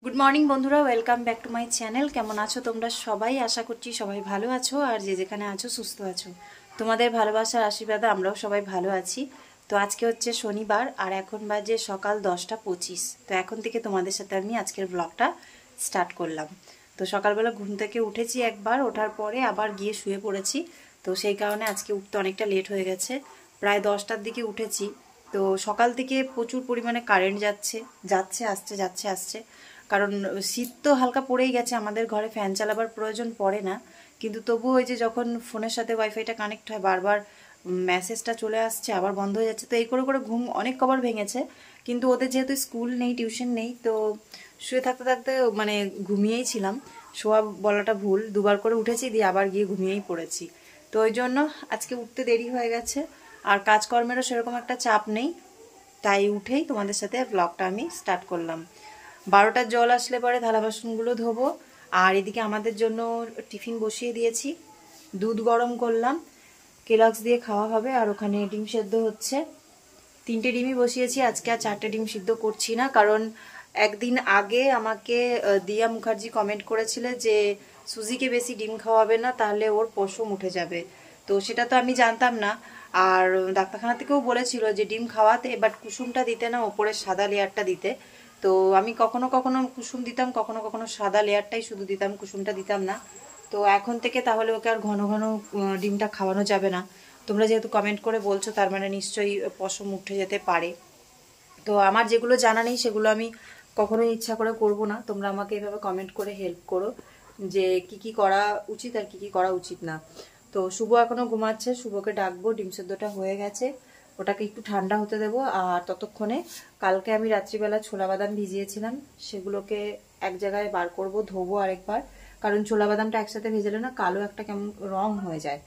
Good morning বন্ধুরা, welcome back to my channel. কেমন আছো তোমরা সবাই? আশা করছি সবাই ভালো আছো, আর যে যেখানে আছো সুস্থ আছো। তোমাদের ভালোবাসার আশীর্বাদে আমরাও সবাই ভালো আছি। তো আজকে হচ্ছে শনিবার, আর এখন বাজে সকাল 10:25। তো এখন থেকে তোমাদের সাথে আমি আজকের ব্লগটা স্টার্ট করলাম। তো সকালবেলা ঘুম থেকে উঠেছি একবার, ওঠার পরে আবার গিয়ে শুয়ে পড়েছি। তো সেই কারণে আজকে উঠতে অনেকটা লেট হয়ে গেছে, প্রায় 10টার দিকে উঠেছি। তো সকাল থেকে প্রচুর পরিমাণে কারেন্ট যাচ্ছে আসছে। কারণ শীত তো হালকা পড়েই গেছে, আমাদের ঘরে ফ্যান চালাবার প্রয়োজন পড়ে না, কিন্তু তবুও ওই যে যখন ফোনের সাথে ওয়াইফাইটা কানেক্ট হয় বারবার মেসেজটা চলে আসছে, আবার বন্ধ হয়ে যাচ্ছে। তো এই করে করে ঘুম অনেক কবার ভেঙেছে। কিন্তু ওদের যেহেতু স্কুল নেই, টিউশন নেই, তো শুয়ে থাকতে থাকতে মানে ঘুমিয়েই ছিলাম। শোয়া বলাটা ভুল, দুবার করে উঠেছি, দিয়ে আবার গিয়ে ঘুমিয়েই পড়েছি। তো ওই জন্য আজকে উঠতে দেরি হয়ে গেছে, আর কাজকর্মেরও সেরকম একটা চাপ নেই। তাই উঠেই তোমাদের সাথে ব্লগটা আমি স্টার্ট করলাম। 12টার জল আসলে পরে থালা বাসনগুলো ধোবো। আর এদিকে আমাদের জন্য টিফিন বসিয়ে দিয়েছি, দুধ গরম করলাম, কেলগস দিয়ে খাওয়া হবে। আর ওখানে ডিম সেদ্ধ হচ্ছে, 3টে ডিমই বসিয়েছি। আজকে আর 4টে ডিম সিদ্ধ করছি না, কারণ একদিন আগে আমাকে দিয়া মুখার্জি কমেন্ট করেছিল যে সুজিকে বেশি ডিম খাওয়াবে না, তাহলে ওর পশম উঠে যাবে। তো সেটা তো আমি জানতাম না। আর ডাক্তারখানা থেকেও বলেছিল যে ডিম খাওয়াতে, বাট কুসুমটা দিতে না, ওপরের সাদা লেয়ারটা দিতে। তো আমি কখনো কখনো কুসুম দিতাম, কখনো কখনো সাদা লেয়ারটাই শুধু দিতাম, কুসুমটা দিতাম না। তো এখন থেকে তাহলে ওকে আর ঘন ঘন ডিমটা খাওয়ানো যাবে না। তোমরা যেহেতু কমেন্ট করে বলছো, তার মানে নিশ্চয়ই পশম উঠে যেতে পারে। তো আমার যেগুলো জানা নেই সেগুলো আমি কখনোই ইচ্ছা করে করব না। তোমরা আমাকে এভাবে কমেন্ট করে হেল্প করো যে কি কি করা উচিত আর কি কি করা উচিত না। তো শুভ এখনো ঘুমাচ্ছে, শুভকে ডাকবো। ডিম সেদ্ধটা হয়ে গেছে, ওটাকে একটু ঠান্ডা হতে দেবো। আর ততক্ষণে কালকে আমি রাত্রিবেলা ছোলা বাদাম ভিজিয়েছিলাম, সেগুলোকে এক জায়গায় বার করব, ধোবো আরেকবার। কারণ ছোলা বাদামটা একসাথে ভেজালে না কালো একটা কেমন রং হয়ে যায়।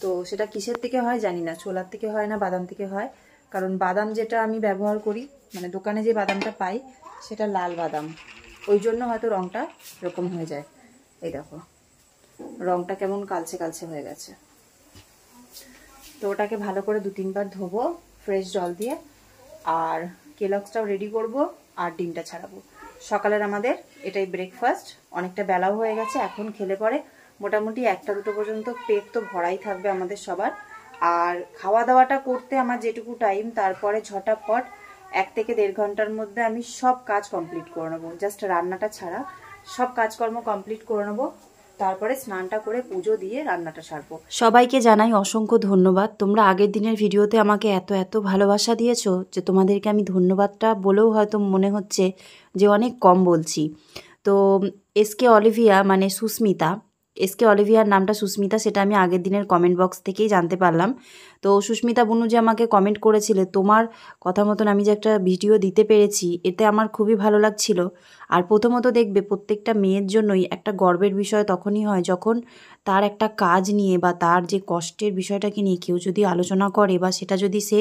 তো সেটা কিসের থেকে হয় জানি না, ছোলার থেকে হয় না বাদাম থেকে হয়। কারণ বাদাম যেটা আমি ব্যবহার করি, মানে দোকানে যে বাদামটা পাই, সেটা লাল বাদাম, ওই জন্য হয়তো রংটা এরকম হয়ে যায়। এই দেখো, রংটা কেমন কালচে কালচে হয়ে গেছে। তো ওটাকে ভালো করে 2-3 বার ধোবো ফ্রেশ জল দিয়ে। আর কেলগসটাও রেডি করব, আর ডিমটা ছাড়াবো। সকালের আমাদের এটাই ব্রেকফাস্ট। অনেকটা বেলাও হয়ে গেছে, এখন খেলে পরে মোটামুটি 1টা-2টো পর্যন্ত পেট তো ভরাই থাকবে আমাদের সবার। আর খাওয়া দাওয়াটা করতে আমার যেটুকু টাইম, তারপরে ঝটাপট 1 থেকে 1.5 ঘন্টার মধ্যে আমি সব কাজ কমপ্লিট করে নেবো। জাস্ট রান্নাটা ছাড়া সব কাজকর্ম কমপ্লিট করে নেবো, তারপরে স্নানটা করে পুজো দিয়ে রান্নাটা সারবো। সবাইকে জানাই অসংখ্য ধন্যবাদ। তোমরা আগের দিনের ভিডিওতে আমাকে এত এত ভালোবাসা দিয়েছো যে তোমাদেরকে আমি ধন্যবাদটা বলেও হয়তো মনে হচ্ছে যে অনেক কম বলছি। তো এসকে অলিভিয়া মানে সুস্মিতা, এসকে অলিভিয়ার নামটা সুস্মিতা, সেটা আমি আগের দিনের কমেন্ট বক্স থেকেই জানতে পারলাম। তো সুস্মিতা বুনু যে আমাকে কমেন্ট করেছিলে, তোমার কথা মতন আমি যে একটা ভিডিও দিতে পেরেছি, এতে আমার খুবই ভালো লাগছিল। আর প্রথমত দেখবে, প্রত্যেকটা মেয়ের জন্যই একটা গর্বের বিষয় তখনই হয় যখন তার একটা কাজ নিয়ে বা তার যে কষ্টের বিষয়টাকে নিয়ে কেউ যদি আলোচনা করে, বা সেটা যদি সে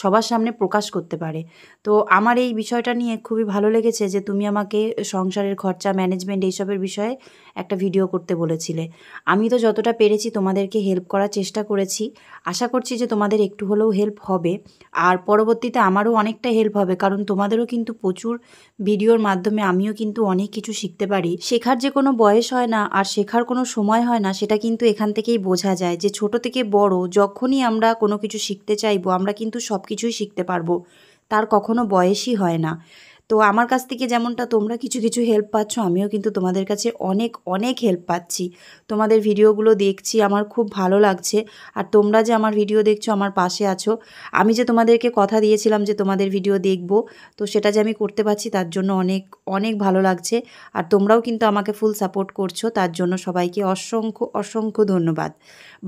সবার সামনে প্রকাশ করতে পারে। তো আমার এই বিষয়টা নিয়ে খুবই ভালো লেগেছে যে তুমি আমাকে সংসারের খরচা ম্যানেজমেন্ট এইসবের বিষয়ে একটা ভিডিও করতে বলেছিলে। আমি তো যতটা পেরেছি তোমাদেরকে হেল্প করার চেষ্টা করেছি। আশা করছি যে তোমাদের একটু হলেও হেল্প হবে, আর পরবর্তীতে আমারও অনেকটা হেল্প হবে, কারণ তোমাদেরও কিন্তু প্রচুর ভিডিওর মাধ্যমে আমিও কিন্তু অনেক কিছু শিখতে পারি। শেখার যে কোনো বয়স হয় না, আর শেখার কোনো সময় হয় না, সেটা কিন্তু এখান থেকেই বোঝা যায় যে ছোট থেকে বড় যখনই আমরা কোনো কিছু শিখতে চাইবো, আমরা কিন্তু সব কিছুই শিখতে পারবো, তার কখনো বয়সই হয় না। তো আমার কাছ থেকে যেমনটা তোমরা কিছু কিছু হেল্প পাচ্ছ, আমিও কিন্তু তোমাদের কাছে অনেক অনেক হেল্প পাচ্ছি। তোমাদের ভিডিওগুলো দেখছি, আমার খুব ভালো লাগছে। আর তোমরা যে আমার ভিডিও দেখছো, আমার পাশে আছো, আমি যে তোমাদেরকে কথা দিয়েছিলাম যে তোমাদের ভিডিও দেখব, তো সেটা যে আমি করতে পারছি, তার জন্য অনেক অনেক ভালো লাগছে। আর তোমরাও কিন্তু আমাকে ফুল সাপোর্ট করছো, তার জন্য সবাইকে অসংখ্য অসংখ্য ধন্যবাদ।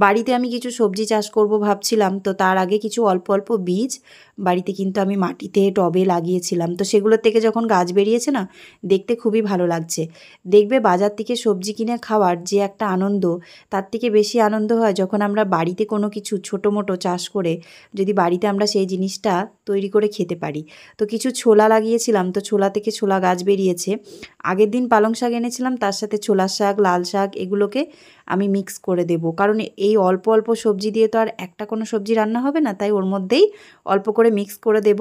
বাড়িতে আমি কিছু সবজি চাষ করব ভাবছিলাম, তো তার আগে কিছু অল্প অল্প বীজ বাড়িতে কিন্তু আমি মাটিতে টবে লাগিয়েছিলাম। তো সেগুলোর থেকে যখন গাছ বেরিয়েছে না, দেখতে খুবই ভালো লাগছে। দেখবে বাজার থেকে সবজি কিনে খাওয়ার যে একটা আনন্দ, তার থেকে বেশি আনন্দ হয় যখন আমরা বাড়িতে কোনো কিছু ছোটো মোটো চাষ করে যদি বাড়িতে আমরা সেই জিনিসটা তৈরি করে খেতে পারি। তো কিছু ছোলা লাগিয়েছিলাম, তো ছোলা থেকে ছোলা গাছ বেরিয়েছে। আগের দিন পালং শাক এনেছিলাম, তার সাথে ছোলার শাক, লাল শাক এগুলোকে আমি মিক্স করে দেব, কারণ এই অল্প অল্প সবজি দিয়ে তো আর একটা কোনো সবজি রান্না হবে না, তাই ওর মধ্যেই অল্প করে মিক্স করে দেব।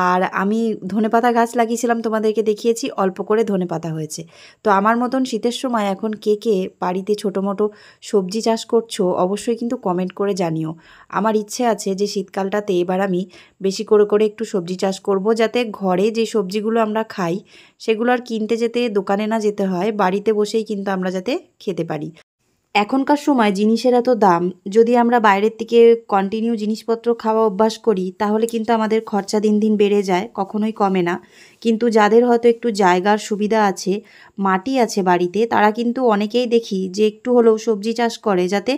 আর আমি ধনেপাতা গাছ লাগিয়েছিলাম, তোমাদেরকে দেখিয়েছি, অল্প করে ধনেপাতা হয়েছে। তো আমার মতন শীতের সময় এখন কে কে বাড়িতে ছোটো মোটো সবজি চাষ করছো অবশ্যই কিন্তু কমেন্ট করে জানিও। আমার ইচ্ছে আছে যে শীতকালটাতে এবার আমি বেশি করে করে একটু সবজি চাষ করব, যাতে ঘরে যে সবজিগুলো আমরা খাই সেগুলো আর কিনতে যেতে, দোকানে না যেতে হয়, বাড়িতে বসেই কিন্তু আমরা যাতে খেতে পারি। এখনকার সময় জিনিসের এত দাম, যদি আমরা বাইরের থেকে কন্টিনিউ জিনিসপত্র খাওয়া অভ্যাস করি তাহলে কিন্তু আমাদের খরচা দিন দিন বেড়ে যায়, কখনোই কমে না। কিন্তু যাদের হয়তো একটু জায়গার সুবিধা আছে, মাটি আছে বাড়িতে, তারা কিন্তু অনেকেই দেখি যে একটু হলেও সবজি চাষ করে, যাতে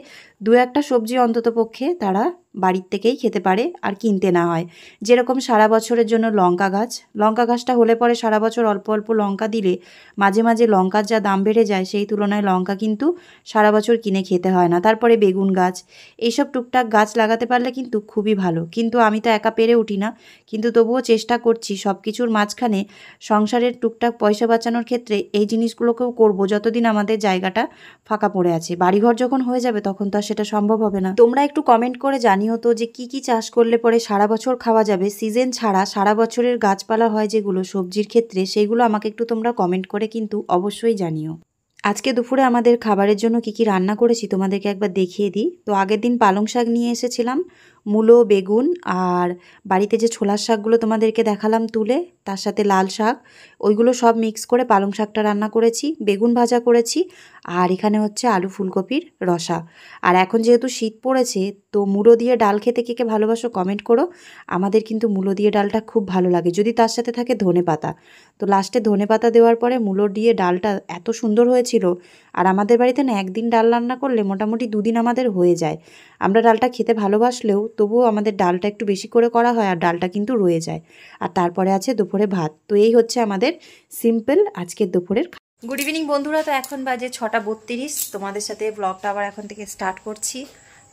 দু একটা সবজি অন্ততপক্ষে তারা বাড়ির থেকেই খেতে পারে আর কিনতে না হয়। যেরকম সারা বছরের জন্য লঙ্কা গাছটা হলে পরে সারা বছর অল্প অল্প লঙ্কা দিলে মাঝে মাঝে লঙ্কার যা দাম বেড়ে যায়, সেই তুলনায় লঙ্কা কিন্তু সারা বছর কিনে খেতে হয় না। তারপরে বেগুন গাছ, এইসব টুকটাক গাছ লাগাতে পারলে কিন্তু খুবই ভালো। কিন্তু আমি তো একা পেরে উঠি না, কিন্তু তবুও চেষ্টা করছি সব কিছুর মাঝখানে সংসারের টুকটাক পয়সা বাঁচানোর ক্ষেত্রে এই জিনিসগুলোকেও করব, যতদিন আমাদের জায়গাটা ফাঁকা পড়ে আছে। বাড়িঘর যখন হয়ে যাবে তখন তো আর সেটা সম্ভব হবে না। তোমরা একটু কমেন্ট করে জানিও তো যে কি কি চাষ করলে পরে সারা বছর খাওয়া যাবে, সিজন ছাড়া সারা বছরের গাছপালা হয় যেগুলো সবজির ক্ষেত্রে, সেইগুলো আমাকে একটু তোমরা কমেন্ট করে কিন্তু অবশ্যই জানিও। আজকে দুপুরে আমাদের খাবারের জন্য কি কি রান্না করেছি তোমাদেরকে একবার দেখিয়ে দিই। তো আগের দিন পালং শাক নিয়ে এসেছিলাম, মূলো, বেগুন, আর বাড়িতে যে ছোলার শাকগুলো তোমাদেরকে দেখালাম তুলে, তার সাথে লাল শাক, ওইগুলো সব মিক্স করে পালং শাকটা রান্না করেছি। বেগুন ভাজা করেছি, আর এখানে হচ্ছে আলু ফুলকপির রসা। আর এখন যেহেতু শীত পড়েছে, তো মূলো দিয়ে ডাল খেতে কে কে ভালোবাসো কমেন্ট করো। আমাদের কিন্তু মূলো দিয়ে ডালটা খুব ভালো লাগে, যদি তার সাথে থাকে ধনেপাতা। তো লাস্টে ধনেপাতা দেওয়ার পরে মূলো দিয়ে ডালটা এত সুন্দর হয়েছিল। আর আমাদের বাড়িতে না একদিন ডাল রান্না করলে মোটামুটি দুদিন আমাদের হয়ে যায়। আমরা ডালটা খেতে ভালোবাসলেও তবুও আমাদের ডালটা একটু বেশি করে করা হয়, আর ডালটা কিন্তু রয়ে যায়। আর তারপরে আছে দুপুরে ভাত। তো এই হচ্ছে আমাদের সিম্পল আজকের দুপুরের। গুড ইভিনিং বন্ধুরা, তো এখন বাজে 6:32। তোমাদের সাথে ব্লগটা আবার এখন থেকে স্টার্ট করছি।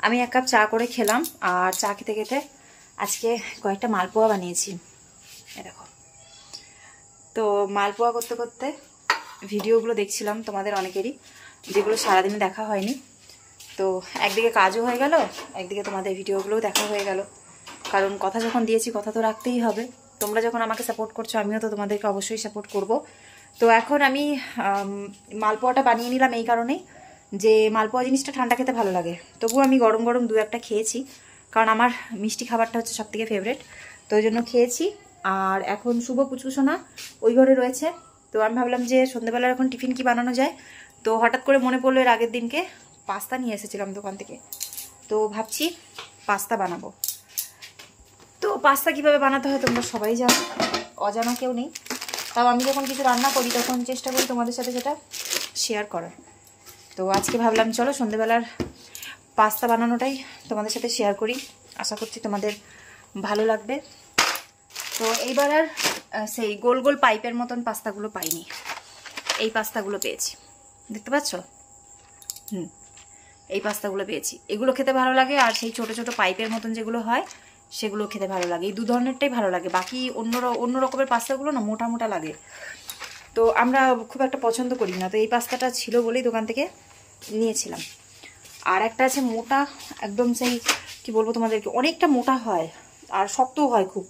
আমি এক কাপ চা করে খেলাম, আর চা খেতে খেতে আজকে কয়েকটা মালপোয়া বানিয়েছি, এ দেখো। তো মালপোয়া করতে করতে ভিডিওগুলো দেখছিলাম তোমাদের অনেকেরই, যেগুলো সারাদিনে দেখা হয়নি। তো একদিকে কাজও হয়ে গেল, একদিকে তোমাদের ভিডিওগুলোও দেখা হয়ে গেল, কারণ কথা যখন দিয়েছি কথা তো রাখতেই হবে। তোমরা যখন আমাকে সাপোর্ট করছো, আমিও তো তোমাদেরকে অবশ্যই সাপোর্ট করব। তো এখন আমি মালপোয়াটা বানিয়ে নিলাম এই কারণেই যে মালপোয়া জিনিসটা ঠান্ডা খেতে ভালো লাগে, তবুও আমি গরম গরম দু একটা খেয়েছি, কারণ আমার মিষ্টি খাবারটা হচ্ছে সবথেকে ফেভারিট। তো ওই জন্য খেয়েছি। আর এখন শুভ পুচকুসোনা ওই ঘরে রয়েছে। তো আমি ভাবলাম যে সন্ধ্যেবেলার এখন টিফিন কি বানানো যায়। তো হঠাৎ করে মনে পড়লো এর আগের দিনকে পাস্তা নিয়ে এসেছিলাম দোকান থেকে, তো ভাবছি পাস্তা বানাবো। তো পাস্তা কিভাবে বানাতে হয় তোমরা সবাই জানো, অজানা কেউ নেই। তাও আমি যখন কিছু রান্না করি তখন চেষ্টা করি তোমাদের সাথে সেটা শেয়ার করার। তো আজকে ভাবলাম চলো সন্ধ্যেবেলার পাস্তা বানানোটাই তোমাদের সাথে শেয়ার করি, আশা করছি তোমাদের ভালো লাগবে। তো এইবার আর সেই গোল গোল পাইপের মতন পাস্তাগুলো পাইনি, এই পাস্তাগুলো পেয়েছি, দেখতে পাচ্ছ? এই পাস্তাগুলো পেয়েছি। এগুলো খেতে ভালো লাগে, আর সেই ছোট ছোট পাইপের মতন যেগুলো হয় সেগুলো খেতে ভালো লাগে। এই দু ধরনেরটাই ভালো লাগে, বাকি অন্য রকমের পাস্তাগুলো না মোটা মোটা লাগে, তো আমরা খুব একটা পছন্দ করি না। তো এই পাস্তাটা ছিল বলেই দোকান থেকে নিয়েছিলাম। আর একটা আছে মোটা, একদম সেই কি বলবো তোমাদেরকে, অনেকটা মোটা হয় আর শক্তও হয় খুব,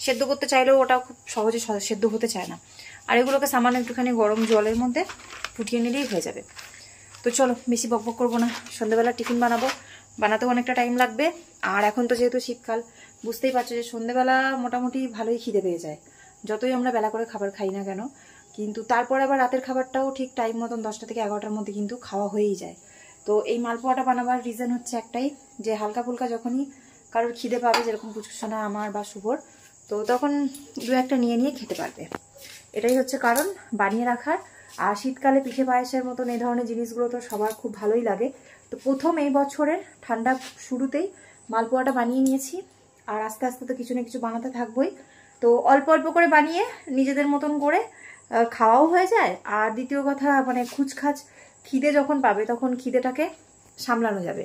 সেদ্ধ করতে চাইলেও ওটা খুব সহজে সেদ্ধ হতে চায় না। আর এগুলোকে সামান্য একটুখানি গরম জলের মধ্যে ফুটিয়ে নিলেই হয়ে যাবে। তো চলো বেশি বকবক করবো না, সন্ধ্যেবেলা টিফিন বানাবো, বানাতেও অনেকটা টাইম লাগবে। আর এখন তো যেহেতু শীতকাল, বুঝতেই পারছো যে সন্ধ্যেবেলা মোটামুটি ভালোই খিদে পেয়ে যায়, যতই আমরা বেলা করে খাবার খাই না কেন। কিন্তু তারপর আবার রাতের খাবারটাও ঠিক টাইম মতন 10টা থেকে 11টার মধ্যে কিন্তু খাওয়া হয়েই যায়। তো এই মালপোয়াটা বানাবার রিজন হচ্ছে একটাই, যে হালকা ফুলকা যখনই কারোর খিদে পাবে, যেরকম পুচকুসোনা আমার বা শুভর, তো তখন দু একটা নিয়ে নিয়ে খেতে পারবে, এটাই হচ্ছে কারণ বানিয়ে রাখার। আর শীতকালে পিঠে পায়েসের মতন এই ধরনের জিনিসগুলো তো সবার খুব ভালোই লাগে। তো প্রথম এই বছরের ঠান্ডা শুরুতেই মালপোয়াটা বানিয়ে নিয়েছি, আর আস্তে আস্তে তো কিছু না কিছু বানাতে থাকবোই। তো অল্প অল্প করে বানিয়ে নিজেদের মতন করে খাওয়াও হয়ে যায়। আর দ্বিতীয় কথা, মানে খুচখাচ খিদে যখন পাবে তখন খিদেটাকে সামলানো যাবে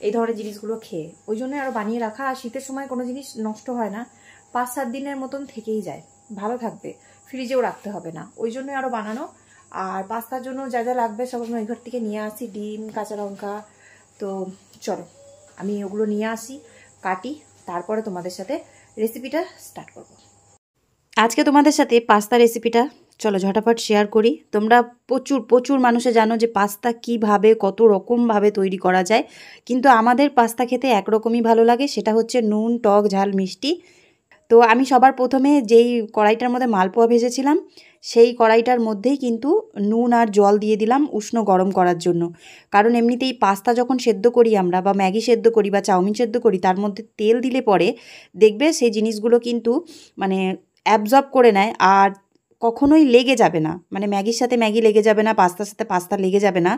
এই ধরনের জিনিসগুলো খেয়ে, ওই জন্য আরও বানিয়ে রাখা। আর শীতের সময় কোনো জিনিস নষ্ট হয় না, 5-7 দিনের মতন থেকেই যায়, ভালো থাকবে, ফ্রিজেও রাখতে হবে না, ওই জন্যই আরও বানানো। আর পাস্তার জন্য যা যা লাগবে সব আমি ওই ঘর থেকে নিয়ে আসি, ডিম, কাঁচা লঙ্কা। তো চলো আমি ওগুলো নিয়ে আসি, কাটি, তারপরে তোমাদের সাথে রেসিপিটা স্টার্ট করব। আজকে তোমাদের সাথে পাস্তা রেসিপিটা চলো ঝটাফট শেয়ার করি। তোমরা প্রচুর প্রচুর মানুষে জানো যে পাস্তা কিভাবে কত রকমভাবে তৈরি করা যায়, কিন্তু আমাদের পাস্তা খেতে একরকমই ভালো লাগে, সেটা হচ্ছে নুন, টক, ঝাল, মিষ্টি। তো আমি সবার প্রথমে যেই কড়াইটার মধ্যে মালপোয়া ভেজেছিলাম সেই কড়াইটার মধ্যেই কিন্তু নুন আর জল দিয়ে দিলাম উষ্ণ গরম করার জন্য। কারণ এমনিতেই পাস্তা যখন সেদ্ধ করি আমরা, বা ম্যাগি সেদ্ধ করি, বা চাউমিন সেদ্ধ করি, তার মধ্যে তেল দিলে পরে দেখবে সেই জিনিসগুলো কিন্তু মানে অ্যাবজর্ব করে নেয় আর কখনোই লেগে যাবে না, মানে ম্যাগির সাথে ম্যাগি লেগে যাবে না, পাস্তার সাথে পাস্তা লেগে যাবে না।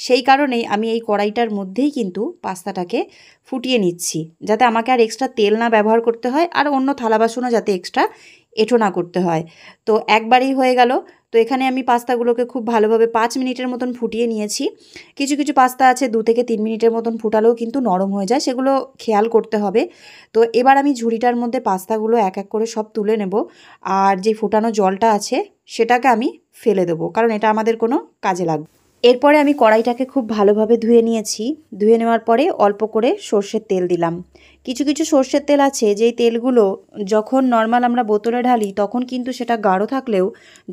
সেই কারণেই আমি এই কড়াইটার মধ্যেই কিন্তু পাস্তাটাকে ফুটিয়ে নিচ্ছি, যাতে আমাকে আর এক্সট্রা তেল না ব্যবহার করতে হয়, আর অন্য থালা বাসনও যাতে এক্সট্রা এঁটো না করতে হয়। তো একবারেই হয়ে গেল। তো এখানে আমি পাস্তাগুলোকে খুব ভালোভাবে 5 মিনিটের মতন ফুটিয়ে নিয়েছি। কিছু কিছু পাস্তা আছে 2 থেকে 3 মিনিটের মতন ফুটালেও কিন্তু নরম হয়ে যায়, সেগুলো খেয়াল করতে হবে। তো এবার আমি ঝুড়িটার মধ্যে পাস্তাগুলো এক এক করে সব তুলে নেব, আর যে ফোটানো জলটা আছে সেটাকে আমি ফেলে দেবো, কারণ এটা আমাদের কোনো কাজে লাগবে। এরপরে আমি কড়াইটাকে খুব ভালোভাবে ধুয়ে নিয়েছি। ধুয়ে নেওয়ার পরে অল্প করে সর্ষের তেল দিলাম। কিছু কিছু সর্ষের তেল আছে যেই তেলগুলো যখন নর্মাল আমরা বোতলে ঢালি তখন কিন্তু সেটা গাঢ় থাকলেও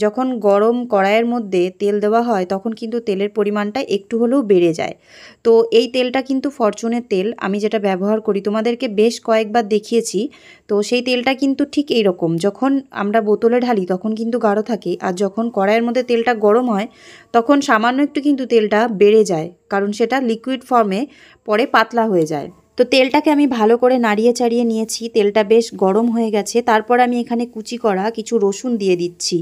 যখন গরম কড়াইয়ের মধ্যে তেল দেওয়া হয় তখন কিন্তু তেলের পরিমাণটা একটু হলেও বেড়ে যায়। তো এই তেলটা কিন্তু ফরচুনের তেল, আমি যেটা ব্যবহার করি তোমাদেরকে বেশ কয়েকবার দেখিয়েছি। তো সেই তেলটা কিন্তু ঠিক এই রকম, যখন আমরা বোতলে ঢালি তখন কিন্তু গাঢ় থাকে, আর যখন কড়াইয়ের মধ্যে তেলটা গরম হয় তখন সামান্য একটু কিন্তু তেলটা বেড়ে যায়, কারণ সেটা লিকুইড ফর্মে পরে পাতলা হয়ে যায়। তো তেলটাকে আমি ভালো করে নাড়িয়ে চাড়িয়ে নিয়েছি, তেলটা বেশ গরম হয়ে গেছে। তারপর আমি এখানে কুচি করা কিছু রসুন দিয়ে দিচ্ছি।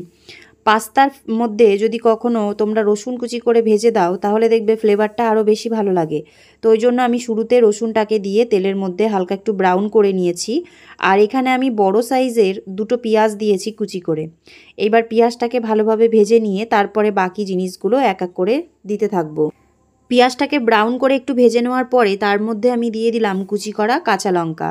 পাস্তার মধ্যে যদি কখনো তোমরা রসুন কুচি করে ভেজে দাও তাহলে দেখবে ফ্লেভারটা আরও বেশি ভালো লাগে। তো ওই জন্য আমি শুরুতে রসুনটাকে দিয়ে তেলের মধ্যে হালকা একটু ব্রাউন করে নিয়েছি। আর এখানে আমি বড় সাইজের 2টো পেঁয়াজ দিয়েছি কুচি করে। এইবার পেঁয়াজটাকে ভালোভাবে ভেজে নিয়ে তারপরে বাকি জিনিসগুলো এক এক করে দিতে থাকবো। পেঁয়াজটাকে ব্রাউন করে একটু ভেজে নেওয়ার পরে তার মধ্যে আমি দিয়ে দিলাম কুচি করা কাঁচা লঙ্কা।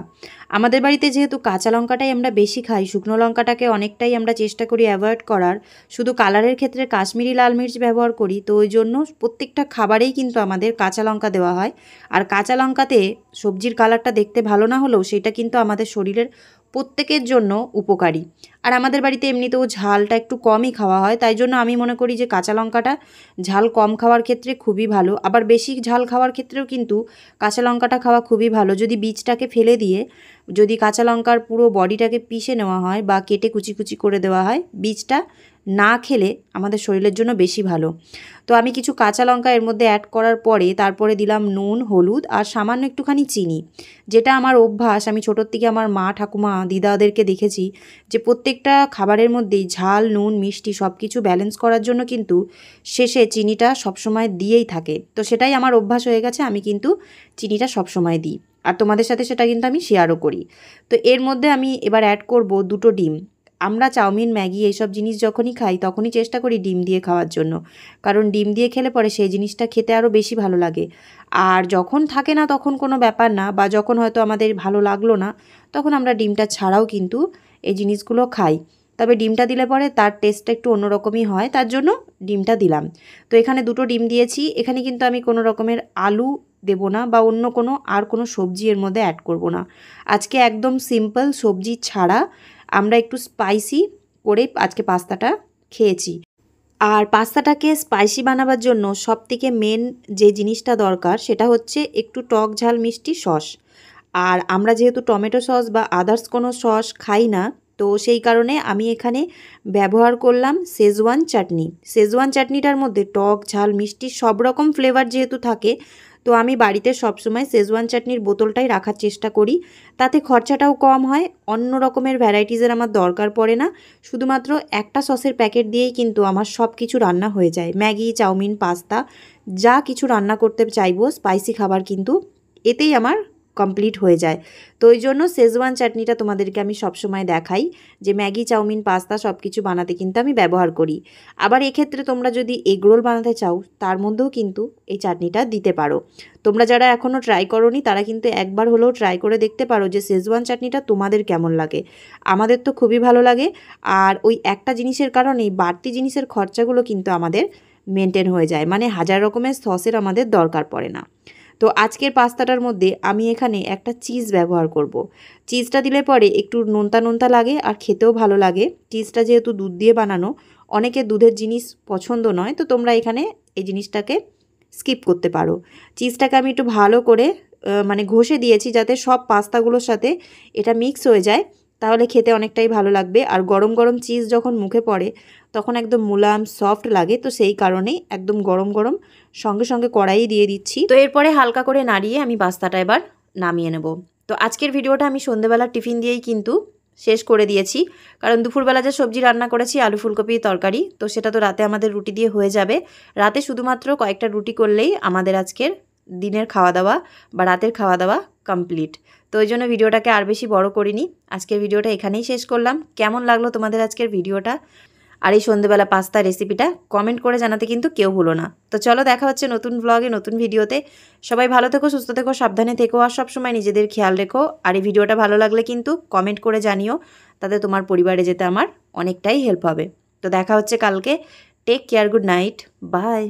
আমাদের বাড়িতে যেহেতু কাঁচা লঙ্কাটাই আমরা বেশি খাই, শুকনো লঙ্কাটাকে অনেকটাই আমরা চেষ্টা করি অ্যাভয়েড করার, শুধু কালারের ক্ষেত্রে কাশ্মীরি লাল মির্চ ব্যবহার করি। তো ওই জন্য প্রত্যেকটা খাবারেই কিন্তু আমাদের কাঁচা লঙ্কা দেওয়া হয়। আর কাঁচা লঙ্কাতে সবজির কালারটা দেখতে ভালো না হলেও সেটা কিন্তু আমাদের শরীরের প্রত্যেকের জন্য উপকারী। আর আমাদের বাড়িতে এমনিতেও ঝালটা একটু কমই খাওয়া হয়, তাই জন্য আমি মনে করি যে কাঁচা লঙ্কাটা ঝাল কম খাওয়ার ক্ষেত্রে খুবই ভালো। আবার বেশি ঝাল খাওয়ার ক্ষেত্রেও কিন্তু কাঁচা লঙ্কাটা খাওয়া খুবই ভালো। যদি বীজটাকে ফেলে দিয়ে যদি কাঁচা লঙ্কার পুরো বডিটাকে পিষে নেওয়া হয় বা কেটে কুচি কুচি করে দেওয়া হয়, বীজটা না খেলে আমাদের শরীরের জন্য বেশি ভালো। তো আমি কিছু কাঁচা লঙ্কা এর মধ্যে অ্যাড করার পরে তারপরে দিলাম নুন, হলুদ আর সামান্য একটুখানি চিনি, যেটা আমার অভ্যাস। আমি ছোটোর থেকে আমার মা, ঠাকুমা, দিদাদেরকে দেখেছি যে প্রত্যেকটা খাবারের মধ্যেই ঝাল, নুন, মিষ্টি সব কিছু ব্যালেন্স করার জন্য কিন্তু শেষে চিনিটা সবসময় দিয়েই থাকে। তো সেটাই আমার অভ্যাস হয়ে গেছে, আমি কিন্তু চিনিটা সবসময় দিই, আর তোমাদের সাথে সেটা কিন্তু আমি শেয়ারও করি। তো এর মধ্যে আমি এবার অ্যাড করব 2টো ডিম। আমরা চাউমিন, ম্যাগি এইসব জিনিস যখনই খাই তখনই চেষ্টা করি ডিম দিয়ে খাওয়ার জন্য, কারণ ডিম দিয়ে খেলে পরে সেই জিনিসটা খেতে আরও বেশি ভালো লাগে। আর যখন থাকে না তখন কোনো ব্যাপার না, বা যখন হয়তো আমাদের ভালো লাগলো না তখন আমরা ডিমটা ছাড়াও কিন্তু এই জিনিসগুলো খাই। তবে ডিমটা দিলে পরে তার টেস্টটা একটু অন্যরকমই হয়, তার জন্য ডিমটা দিলাম। তো এখানে 2টো ডিম দিয়েছি। এখানে কিন্তু আমি কোনো রকমের আলু দেব না, বা অন্য কোনো আর কোনো সবজি এর মধ্যে অ্যাড করব না। আজকে একদম সিম্পল সবজি ছাড়া আমরা একটু স্পাইসি করে আজকে পাস্তাটা খেয়েছি। আর পাস্তাটাকে স্পাইসি বানাবার জন্য সবথেকে মেন যে জিনিসটা দরকার সেটা হচ্ছে একটু টক, ঝাল, মিষ্টি সস। আর আমরা যেহেতু টমেটো সস বা আদার্স কোনো সস খাই না, তো সেই কারণে আমি এখানে ব্যবহার করলাম শেজওয়ান চাটনি। শেজওয়ান চাটনিটার মধ্যে টক, ঝাল, মিষ্টি সব রকম ফ্লেভার যেহেতু থাকে, তো আমি বাড়িতে সবসময় শেজওয়ান চাটনির বোতলটাই রাখার চেষ্টা করি। তাতে খরচাটাও কম হয়, অন্য রকমের ভ্যারাইটিসের আমার দরকার পড়ে না। শুধুমাত্র একটা সসের প্যাকেট দিয়েই কিন্তু আমার সব কিছু রান্না হয়ে যায়। ম্যাগি, চাউমিন, পাস্তা যা কিছু রান্না করতে চাইবো স্পাইসি খাবার কিন্তু এতেই আমার কমপ্লিট হয়ে যায়। তো ওই জন্য শেজওয়ান চাটনিটা তোমাদেরকে আমি সবসময় দেখাই যে ম্যাগি, চাউমিন, পাস্তা সব কিছু বানাতে কিন্তু আমি ব্যবহার করি। আবার এক্ষেত্রে তোমরা যদি এগরোল বানাতে চাও তার মধ্যেও কিন্তু এই চাটনিটা দিতে পারো। তোমরা যারা এখনও ট্রাই করোনি তারা কিন্তু একবার হলেও ট্রাই করে দেখতে পারো যে শেজওয়ান চাটনিটা তোমাদের কেমন লাগে। আমাদের তো খুবই ভালো লাগে, আর ওই একটা জিনিসের কারণেই বাড়তি জিনিসের খরচাগুলো কিন্তু আমাদের মেনটেন হয়ে যায়, মানে হাজার রকমের সসের আমাদের দরকার পড়ে না। তো আজকের পাস্তাটার মধ্যে আমি এখানে একটা চিজ ব্যবহার করব। চিজটা দিলে পরে একটু নোনতা নোনতা লাগে আর খেতেও ভালো লাগে। চিজটা যেহেতু দুধ দিয়ে বানানো, অনেকে দুধের জিনিস পছন্দ নয়, তো তোমরা এখানে এই জিনিসটাকে স্কিপ করতে পারো। চিজটাকে আমি একটু ভালো করে মানে ঘষে দিয়েছি যাতে সব পাস্তাগুলোর সাথে এটা মিক্স হয়ে যায়, তাহলে খেতে অনেকটাই ভালো লাগবে। আর গরম গরম চিজ যখন মুখে পড়ে তখন একদম মুলায়ম সফট লাগে, তো সেই কারণেই একদম গরম গরম সঙ্গে সঙ্গে কড়াইয়ে দিয়ে দিচ্ছি। তো এরপরে হালকা করে নাড়িয়ে আমি পাস্তাটা এবার নামিয়ে নেব। তো আজকের ভিডিওটা আমি সন্ধ্যেবেলার টিফিন দিয়েই কিন্তু শেষ করে দিয়েছি, কারণ দুপুরবেলা যে সবজি রান্না করেছি আলু ফুলকপির তরকারি, তো সেটা তো রাতে আমাদের রুটি দিয়ে হয়ে যাবে। রাতে শুধুমাত্র কয়েকটা রুটি করলেই আমাদের আজকের দিনের খাওয়া দাওয়া বা রাতের খাওয়া দাওয়া কমপ্লিট। তো ওই জন্য ভিডিওটাকে আর বেশি বড় করিনি, আজকের ভিডিওটা এখানেই শেষ করলাম। কেমন লাগলো তোমাদের আজকের ভিডিওটা আর এই সন্ধ্যেবেলা পাস্তা রেসিপিটা কমেন্ট করে জানাতে কিন্তু কেউ ভুলো না। তো চলো, দেখা হচ্ছে নতুন ব্লগে, নতুন ভিডিওতে। সবাই ভালো থেকো, সুস্থ থেকো, সাবধানে থেকো, আর সবসময় নিজেদের খেয়াল রেখো। আর এই ভিডিওটা ভালো লাগলে কিন্তু কমেন্ট করে জানিও, তাতে তোমার পরিবারে যেতে আমার অনেকটাই হেল্প হবে। তো দেখা হচ্ছে কালকে। Take care, good night, by.